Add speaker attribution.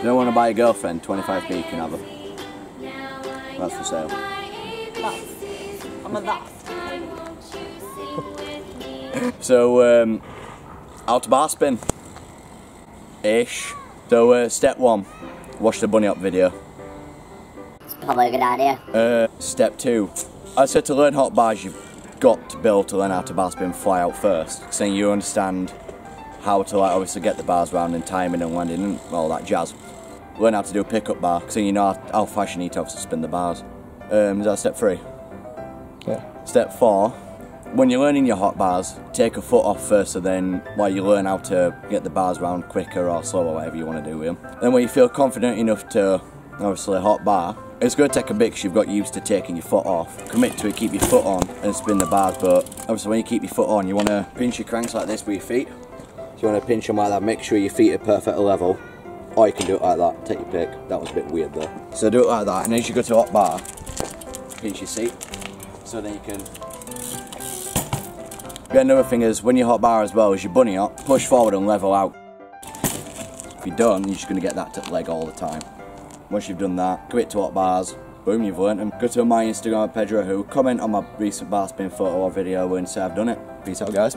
Speaker 1: you don't want to buy a girlfriend, 25p you can have her. That's for sale.
Speaker 2: I'm a that.
Speaker 1: So, how to barspin. Ish. So, step 1, watch the bunny up video.
Speaker 2: It's probably a good idea.
Speaker 1: Step 2, I said to learn hot bars, you've got to be able to learn how to barspin fly out first. So you understand how to, like, obviously get the bars round and timing and landing and all that jazz. Learn how to do a pickup bar, so you know how fast you need to obviously spin the bars. Is that step 3?
Speaker 3: Yeah.
Speaker 1: Step 4, when you're learning your hot bars, take a foot off first, so then while you learn how to get the bars round quicker or slower, whatever you want to do with them. Then when you feel confident enough to, obviously, hot bar, it's going to take a bit because you've got used to taking your foot off. Commit to it, keep your foot on and spin the bars, but obviously when you keep your foot on, you want to pinch your cranks like this with your feet. So you want to pinch them like that, make sure your feet are perfectly level. Or you can do it like that, take your pick. That was a bit weird though. So do it like that, and as you go to hot bar, pinch your seat. So then you can... Yeah, another thing is, when you hot bar as well, as you bunny up, push forward and level out. If you don't, you're just going to get that leg all the time. Once you've done that, commit to hot bars, boom, you've learnt them. Go to my Instagram at Pedro Who, comment on my recent barspin photo or video and say I've done it. Peace out, guys.